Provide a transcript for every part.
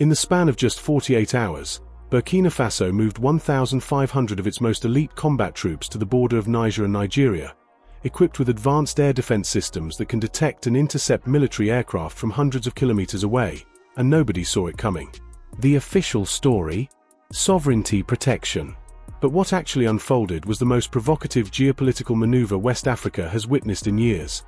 In the span of just 48 hours, Burkina Faso moved 1,500 of its most elite combat troops to the border of Niger and Nigeria, equipped with advanced air defense systems that can detect and intercept military aircraft from hundreds of kilometers away, and nobody saw it coming. The official story? Sovereignty protection. But what actually unfolded was the most provocative geopolitical maneuver West Africa has witnessed in years,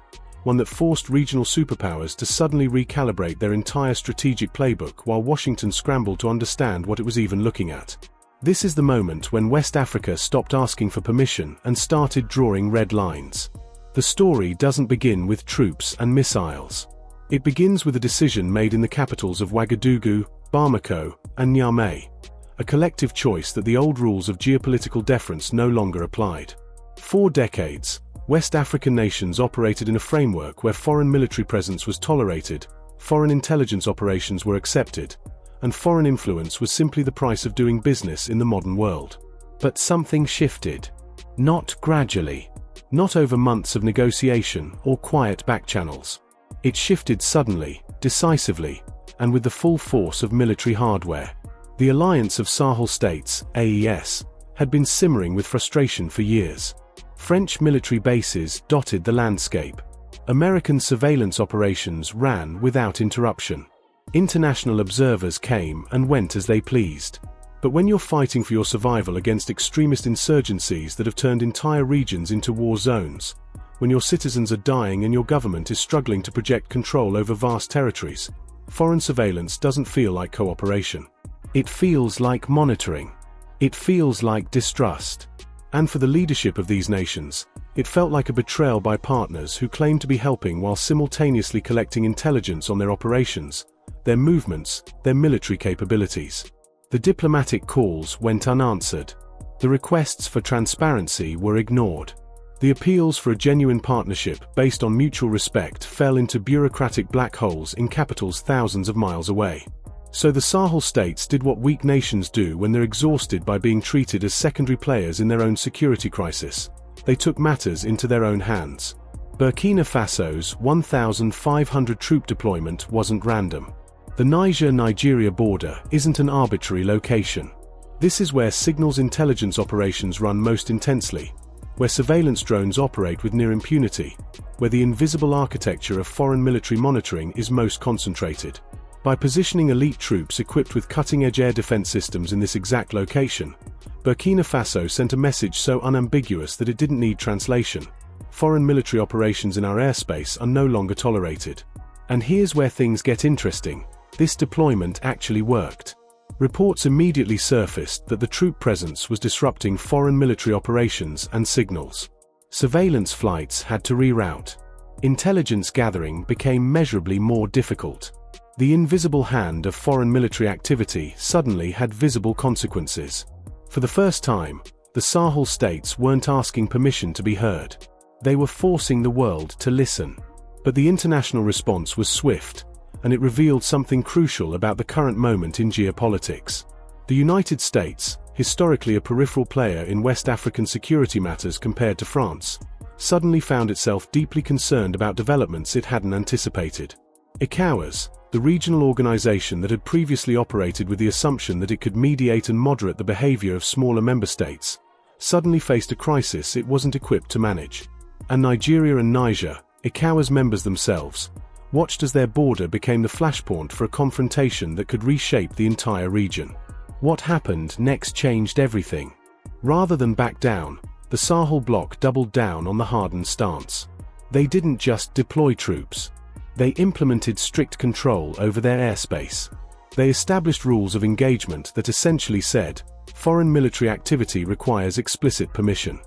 one that forced regional superpowers to suddenly recalibrate their entire strategic playbook while Washington scrambled to understand what it was even looking at. This is the moment when West Africa stopped asking for permission and started drawing red lines. The story doesn't begin with troops and missiles. It begins with a decision made in the capitals of Ouagadougou, Bamako, and Niamey, a collective choice that the old rules of geopolitical deference no longer applied. For decades, West African nations operated in a framework where foreign military presence was tolerated, foreign intelligence operations were accepted, and foreign influence was simply the price of doing business in the modern world. But something shifted. Not gradually. Not over months of negotiation or quiet backchannels. It shifted suddenly, decisively, and with the full force of military hardware. The Alliance of Sahel States, AES, had been simmering with frustration for years. French military bases dotted the landscape. American surveillance operations ran without interruption. International observers came and went as they pleased. But when you're fighting for your survival against extremist insurgencies that have turned entire regions into war zones, when your citizens are dying and your government is struggling to project control over vast territories, foreign surveillance doesn't feel like cooperation. It feels like monitoring. It feels like distrust. And for the leadership of these nations, it felt like a betrayal by partners who claimed to be helping while simultaneously collecting intelligence on their operations, their movements, their military capabilities. The diplomatic calls went unanswered. The requests for transparency were ignored. The appeals for a genuine partnership based on mutual respect fell into bureaucratic black holes in capitals thousands of miles away. So the Sahel states did what weak nations do when they're exhausted by being treated as secondary players in their own security crisis. They took matters into their own hands. Burkina Faso's 1,500 troop deployment wasn't random. The Niger-Nigeria border isn't an arbitrary location. This is where signals intelligence operations run most intensely, where surveillance drones operate with near impunity, where the invisible architecture of foreign military monitoring is most concentrated. By positioning elite troops equipped with cutting-edge air defense systems in this exact location, Burkina Faso sent a message so unambiguous that it didn't need translation. Foreign military operations in our airspace are no longer tolerated. And here's where things get interesting. This deployment actually worked. Reports immediately surfaced that the troop presence was disrupting foreign military operations and signals. Surveillance flights had to reroute. Intelligence gathering became measurably more difficult. The invisible hand of foreign military activity suddenly had visible consequences. For the first time, the Sahel states weren't asking permission to be heard. They were forcing the world to listen. But the international response was swift, and it revealed something crucial about the current moment in geopolitics. The United States, historically a peripheral player in West African security matters compared to France, suddenly found itself deeply concerned about developments it hadn't anticipated. ECOWAS, the regional organization that had previously operated with the assumption that it could mediate and moderate the behavior of smaller member states, suddenly faced a crisis it wasn't equipped to manage. And Nigeria and Niger, ECOWAS members themselves, watched as their border became the flashpoint for a confrontation that could reshape the entire region. What happened next changed everything. Rather than back down, the Sahel bloc doubled down on the hardened stance. They didn't just deploy troops. They implemented strict control over their airspace. They established rules of engagement that essentially said, foreign military activity requires explicit permission.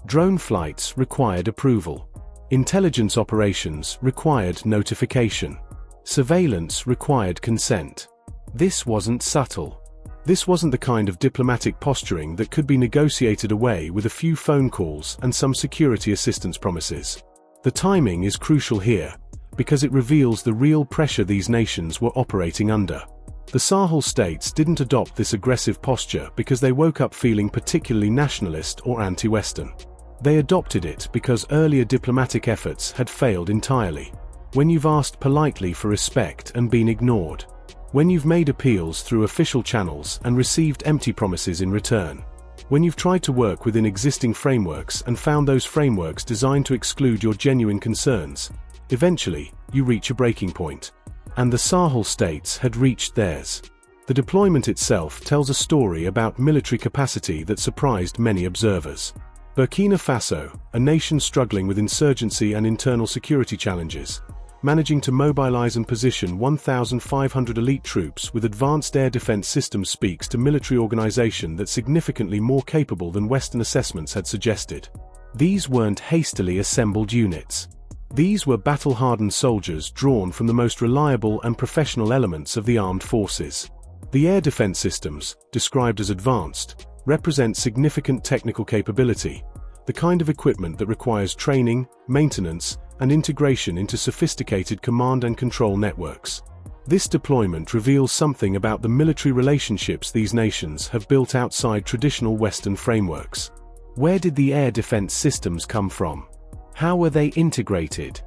Drone flights required approval. Intelligence operations required notification. Surveillance required consent. This wasn't subtle. This wasn't the kind of diplomatic posturing that could be negotiated away with a few phone calls and some security assistance promises. The timing is crucial here, because it reveals the real pressure these nations were operating under. The Sahel states didn't adopt this aggressive posture because they woke up feeling particularly nationalist or anti-Western. They adopted it because earlier diplomatic efforts had failed entirely. When you've asked politely for respect and been ignored, When you've made appeals through official channels and received empty promises in return. When you've tried to work within existing frameworks and found those frameworks designed to exclude your genuine concerns. Eventually, you reach a breaking point. And the Sahel states had reached theirs. The deployment itself tells a story about military capacity that surprised many observers. Burkina Faso, a nation struggling with insurgency and internal security challenges, managing to mobilize and position 1,500 elite troops with advanced air defense systems speaks to military organization that's significantly more capable than Western assessments had suggested. These weren't hastily assembled units. These were battle-hardened soldiers drawn from the most reliable and professional elements of the armed forces. The air defense systems, described as advanced, represent significant technical capability, the kind of equipment that requires training, maintenance, and integration into sophisticated command and control networks. This deployment reveals something about the military relationships these nations have built outside traditional Western frameworks. Where did the air defense systems come from? How were they integrated?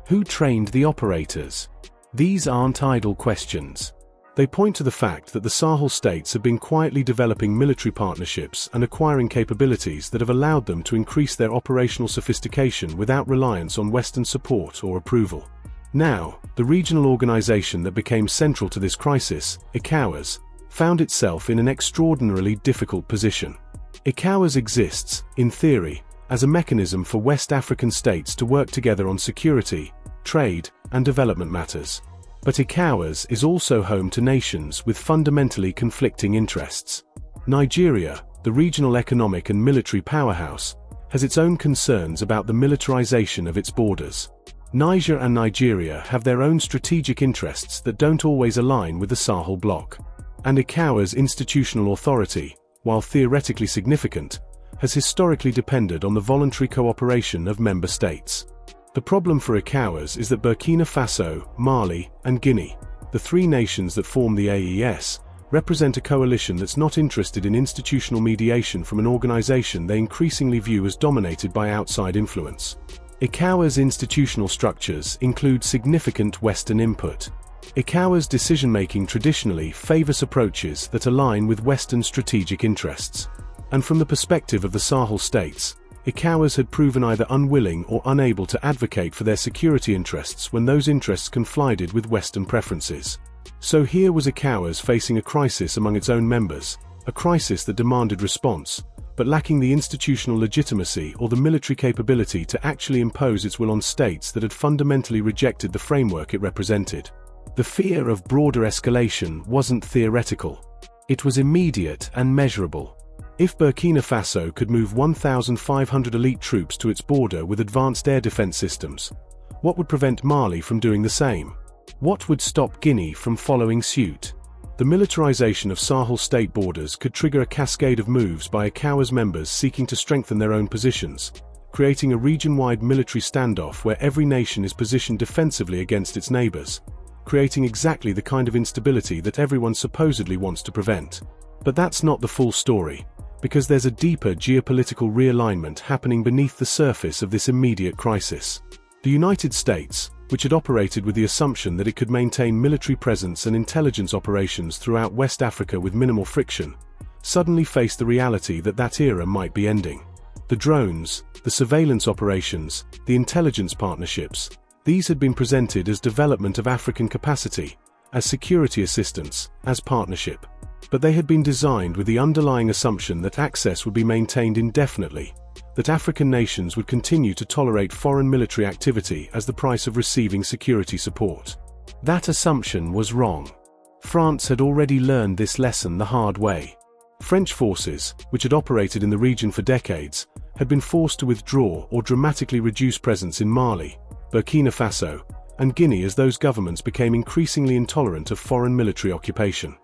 Who trained the operators? These aren't idle questions. They point to the fact that the Sahel states have been quietly developing military partnerships and acquiring capabilities that have allowed them to increase their operational sophistication without reliance on Western support or approval. Now, the regional organization that became central to this crisis, ECOWAS, found itself in an extraordinarily difficult position. ECOWAS exists, in theory, as a mechanism for West African states to work together on security, trade, and development matters. But ECOWAS is also home to nations with fundamentally conflicting interests. Nigeria, the regional economic and military powerhouse, has its own concerns about the militarization of its borders. Niger and Nigeria have their own strategic interests that don't always align with the Sahel bloc. And ECOWAS' institutional authority, while theoretically significant, has historically depended on the voluntary cooperation of member states. The problem for ECOWAS is that Burkina Faso, Mali, and Guinea, the three nations that form the AES, represent a coalition that's not interested in institutional mediation from an organization they increasingly view as dominated by outside influence. ECOWAS' institutional structures include significant Western input. ECOWAS' decision-making traditionally favors approaches that align with Western strategic interests. And from the perspective of the Sahel states, ECOWAS had proven either unwilling or unable to advocate for their security interests when those interests conflicted with Western preferences. So here was ECOWAS facing a crisis among its own members, a crisis that demanded response, but lacking the institutional legitimacy or the military capability to actually impose its will on states that had fundamentally rejected the framework it represented. The fear of broader escalation wasn't theoretical. It was immediate and measurable. If Burkina Faso could move 1,500 elite troops to its border with advanced air defense systems, what would prevent Mali from doing the same? What would stop Guinea from following suit? The militarization of Sahel state borders could trigger a cascade of moves by ECOWAS members seeking to strengthen their own positions, creating a region-wide military standoff where every nation is positioned defensively against its neighbors, creating exactly the kind of instability that everyone supposedly wants to prevent. But that's not the full story, because there's a deeper geopolitical realignment happening beneath the surface of this immediate crisis. The United States, which had operated with the assumption that it could maintain military presence and intelligence operations throughout West Africa with minimal friction, suddenly faced the reality that that era might be ending. The drones, the surveillance operations, the intelligence partnerships, these had been presented as development of African capacity, as security assistance, as partnership. But they had been designed with the underlying assumption that access would be maintained indefinitely, that African nations would continue to tolerate foreign military activity as the price of receiving security support. That assumption was wrong. France had already learned this lesson the hard way. French forces, which had operated in the region for decades, had been forced to withdraw or dramatically reduce presence in Mali, Burkina Faso, and Guinea as those governments became increasingly intolerant of foreign military occupation.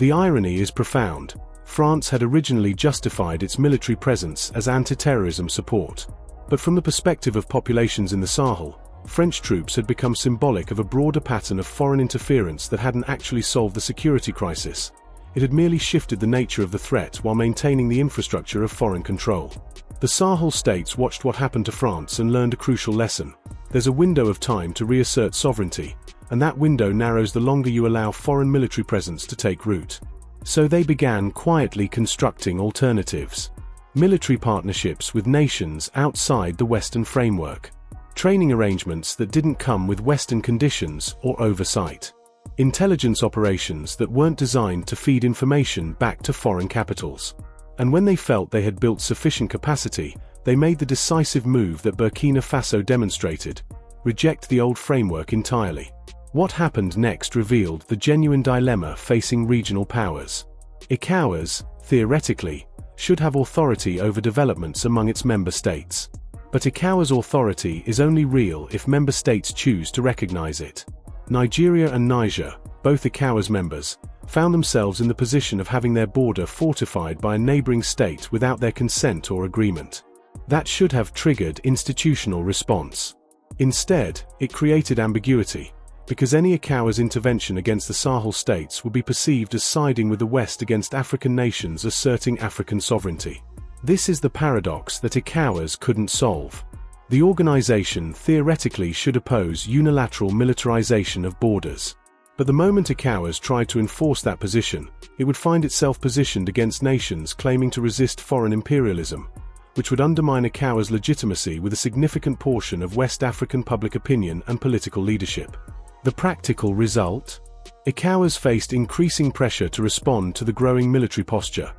The irony is profound. France had originally justified its military presence as anti-terrorism support. But from the perspective of populations in the Sahel, French troops had become symbolic of a broader pattern of foreign interference that hadn't actually solved the security crisis. It had merely shifted the nature of the threat while maintaining the infrastructure of foreign control. The Sahel states watched what happened to France and learned a crucial lesson. There's a window of time to reassert sovereignty, and that window narrows the longer you allow foreign military presence to take root. So they began quietly constructing alternatives. Military partnerships with nations outside the Western framework. Training arrangements that didn't come with Western conditions or oversight. Intelligence operations that weren't designed to feed information back to foreign capitals. And when they felt they had built sufficient capacity, they made the decisive move that Burkina Faso demonstrated: reject the old framework entirely. What happened next revealed the genuine dilemma facing regional powers. ECOWAS, theoretically, should have authority over developments among its member states. But ECOWAS authority is only real if member states choose to recognize it. Nigeria and Niger, both ECOWAS members, found themselves in the position of having their border fortified by a neighboring state without their consent or agreement. That should have triggered institutional response. Instead, it created ambiguity, because any ECOWAS intervention against the Sahel states would be perceived as siding with the West against African nations asserting African sovereignty. This is the paradox that ECOWAS couldn't solve. The organization theoretically should oppose unilateral militarization of borders. But the moment ECOWAS tried to enforce that position, it would find itself positioned against nations claiming to resist foreign imperialism, which would undermine ECOWAS' legitimacy with a significant portion of West African public opinion and political leadership. The practical result? ECOWAS faced increasing pressure to respond to the growing military posture,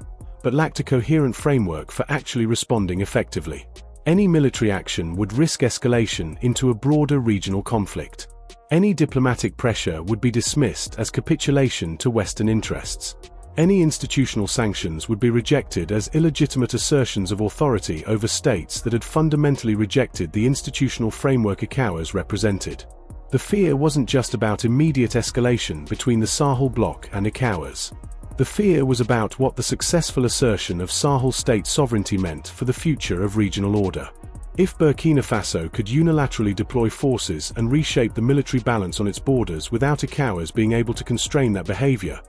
but lacked a coherent framework for actually responding effectively. Any military action would risk escalation into a broader regional conflict. Any diplomatic pressure would be dismissed as capitulation to Western interests. Any institutional sanctions would be rejected as illegitimate assertions of authority over states that had fundamentally rejected the institutional framework ECOWAS represented. The fear wasn't just about immediate escalation between the Sahel bloc and ECOWAS. The fear was about what the successful assertion of Sahel state sovereignty meant for the future of regional order. If Burkina Faso could unilaterally deploy forces and reshape the military balance on its borders without ECOWAS being able to constrain that behavior,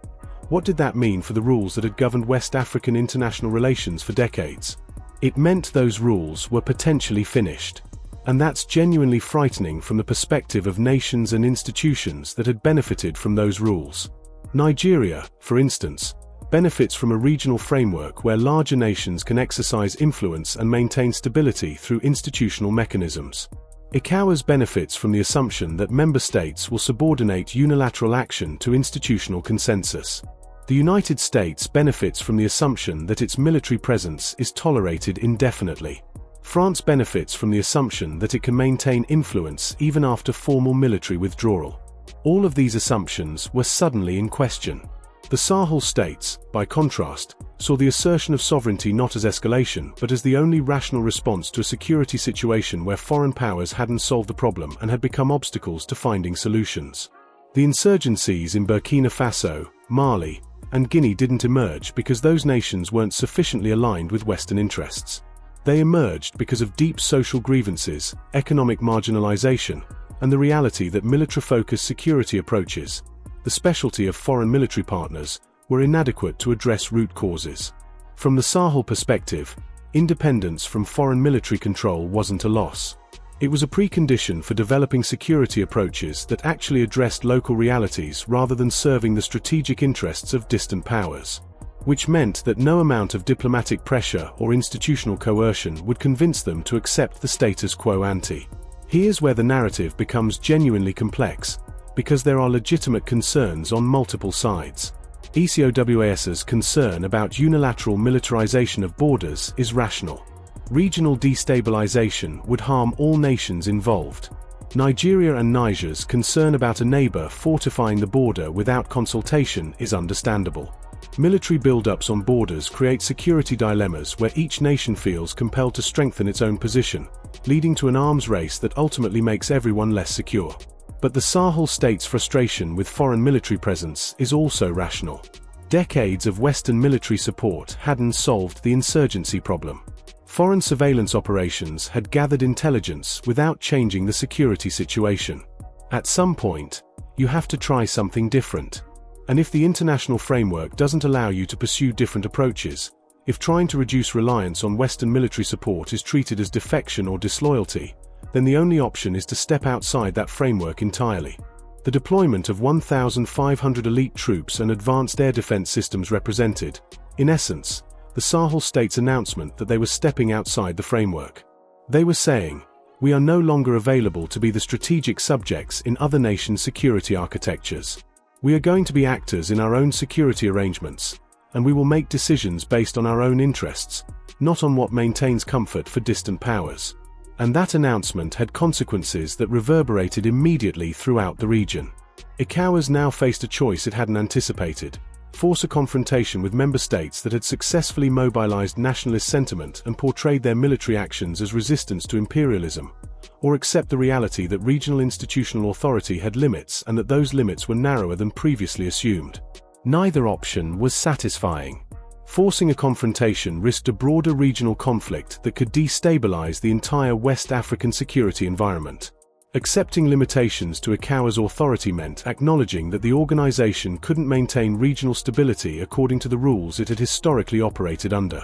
what did that mean for the rules that had governed West African international relations for decades? It meant those rules were potentially finished. And that's genuinely frightening from the perspective of nations and institutions that had benefited from those rules. Nigeria, for instance, benefits from a regional framework where larger nations can exercise influence and maintain stability through institutional mechanisms. ECOWAS benefits from the assumption that member states will subordinate unilateral action to institutional consensus. The United States benefits from the assumption that its military presence is tolerated indefinitely. France benefits from the assumption that it can maintain influence even after formal military withdrawal. All of these assumptions were suddenly in question. The Sahel states, by contrast, saw the assertion of sovereignty not as escalation but as the only rational response to a security situation where foreign powers hadn't solved the problem and had become obstacles to finding solutions. The insurgencies in Burkina Faso, Mali, and Guinea didn't emerge because those nations weren't sufficiently aligned with Western interests. They emerged because of deep social grievances, economic marginalization, and the reality that military-focused security approaches, the specialty of foreign military partners, were inadequate to address root causes. From the Sahel perspective, independence from foreign military control wasn't a loss. It was a precondition for developing security approaches that actually addressed local realities rather than serving the strategic interests of distant powers. Which meant that no amount of diplomatic pressure or institutional coercion would convince them to accept the status quo ante. Here's where the narrative becomes genuinely complex, because there are legitimate concerns on multiple sides. ECOWAS's concern about unilateral militarization of borders is rational. Regional destabilization would harm all nations involved. Nigeria and Niger's concern about a neighbor fortifying the border without consultation is understandable. Military buildups on borders create security dilemmas where each nation feels compelled to strengthen its own position, leading to an arms race that ultimately makes everyone less secure. But the Sahel states' frustration with foreign military presence is also rational. Decades of Western military support hadn't solved the insurgency problem. Foreign surveillance operations had gathered intelligence without changing the security situation. At some point, you have to try something different. And if the international framework doesn't allow you to pursue different approaches, if trying to reduce reliance on Western military support is treated as defection or disloyalty, then the only option is to step outside that framework entirely. The deployment of 1,500 elite troops and advanced air defense systems represented, in essence, the Sahel states' announcement that they were stepping outside the framework. They were saying, "We are no longer available to be the strategic subjects in other nations' security architectures. We are going to be actors in our own security arrangements, and we will make decisions based on our own interests, not on what maintains comfort for distant powers." And that announcement had consequences that reverberated immediately throughout the region. ECOWAS now faced a choice it hadn't anticipated: force a confrontation with member states that had successfully mobilized nationalist sentiment and portrayed their military actions as resistance to imperialism, or accept the reality that regional institutional authority had limits and that those limits were narrower than previously assumed. Neither option was satisfying. Forcing a confrontation risked a broader regional conflict that could destabilize the entire West African security environment. Accepting limitations to ECOWAS authority meant acknowledging that the organization couldn't maintain regional stability according to the rules it had historically operated under.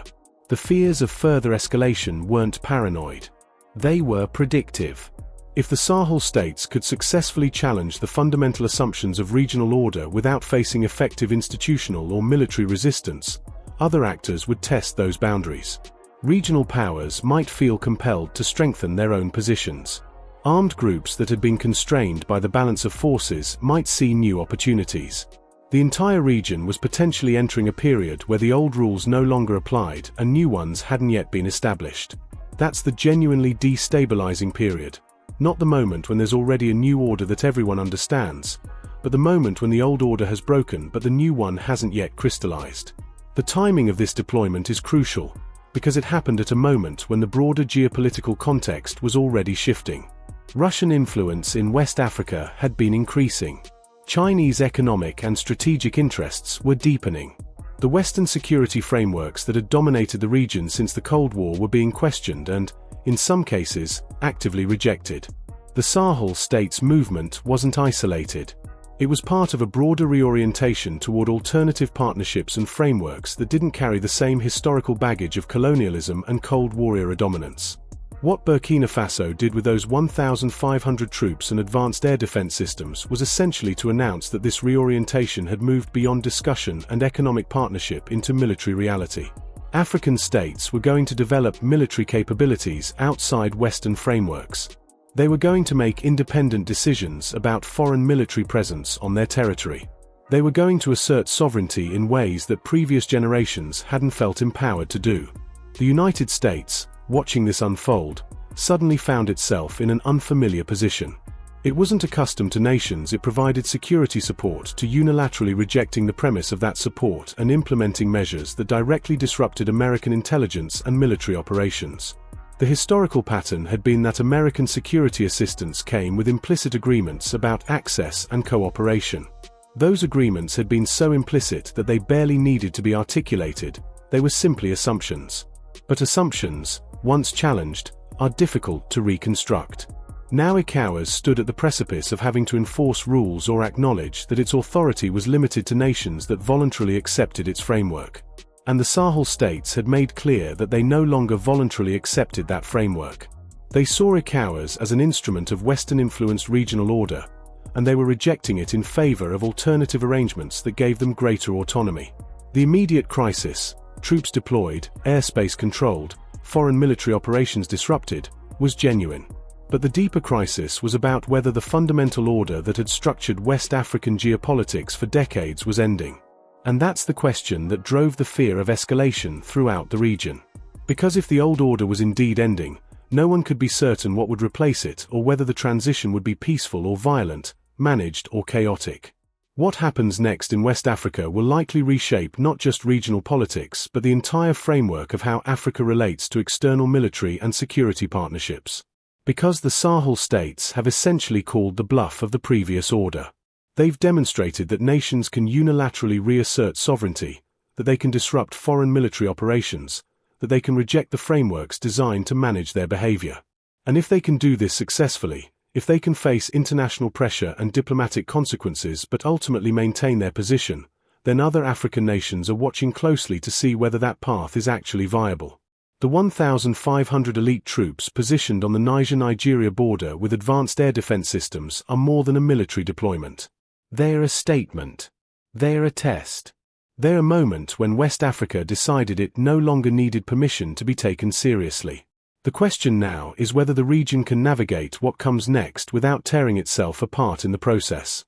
The fears of further escalation weren't paranoid. They were predictive. If the Sahel states could successfully challenge the fundamental assumptions of regional order without facing effective institutional or military resistance, other actors would test those boundaries. Regional powers might feel compelled to strengthen their own positions. Armed groups that had been constrained by the balance of forces might see new opportunities. The entire region was potentially entering a period where the old rules no longer applied and new ones hadn't yet been established. That's the genuinely destabilizing period. Not the moment when there's already a new order that everyone understands, but the moment when the old order has broken but the new one hasn't yet crystallized. The timing of this deployment is crucial, because it happened at a moment when the broader geopolitical context was already shifting. Russian influence in West Africa had been increasing. Chinese economic and strategic interests were deepening. The Western security frameworks that had dominated the region since the Cold War were being questioned and, in some cases, actively rejected. The Sahel states movement wasn't isolated. It was part of a broader reorientation toward alternative partnerships and frameworks that didn't carry the same historical baggage of colonialism and Cold War-era dominance. What Burkina Faso did with those 1,500 troops and advanced air defense systems was essentially to announce that this reorientation had moved beyond discussion and economic partnership into military reality. African states were going to develop military capabilities outside Western frameworks. They were going to make independent decisions about foreign military presence on their territory. They were going to assert sovereignty in ways that previous generations hadn't felt empowered to do. The United States, watching this unfold, suddenly found itself in an unfamiliar position. It wasn't accustomed to nations it provided security support to unilaterally rejecting the premise of that support and implementing measures that directly disrupted American intelligence and military operations. The historical pattern had been that American security assistance came with implicit agreements about access and cooperation. Those agreements had been so implicit that they barely needed to be articulated, they were simply assumptions. But assumptions, once challenged, are difficult to reconstruct. Now ECOWAS stood at the precipice of having to enforce rules or acknowledge that its authority was limited to nations that voluntarily accepted its framework. And the Sahel states had made clear that they no longer voluntarily accepted that framework. They saw ECOWAS as an instrument of Western-influenced regional order, and they were rejecting it in favor of alternative arrangements that gave them greater autonomy. The immediate crisis, troops deployed, airspace controlled, foreign military operations disrupted, was genuine. But the deeper crisis was about whether the fundamental order that had structured West African geopolitics for decades was ending. And that's the question that drove the fear of escalation throughout the region. Because if the old order was indeed ending, no one could be certain what would replace it or whether the transition would be peaceful or violent, managed or chaotic. What happens next in West Africa will likely reshape not just regional politics but the entire framework of how Africa relates to external military and security partnerships. Because the Sahel states have essentially called the bluff of the previous order. They've demonstrated that nations can unilaterally reassert sovereignty, that they can disrupt foreign military operations, that they can reject the frameworks designed to manage their behavior. And if they can do this successfully, if they can face international pressure and diplomatic consequences but ultimately maintain their position, then other African nations are watching closely to see whether that path is actually viable. The 1,500 elite troops positioned on the Niger-Nigeria border with advanced air defense systems are more than a military deployment. They're a statement. They're a test. They're a moment when West Africa decided it no longer needed permission to be taken seriously. The question now is whether the region can navigate what comes next without tearing itself apart in the process.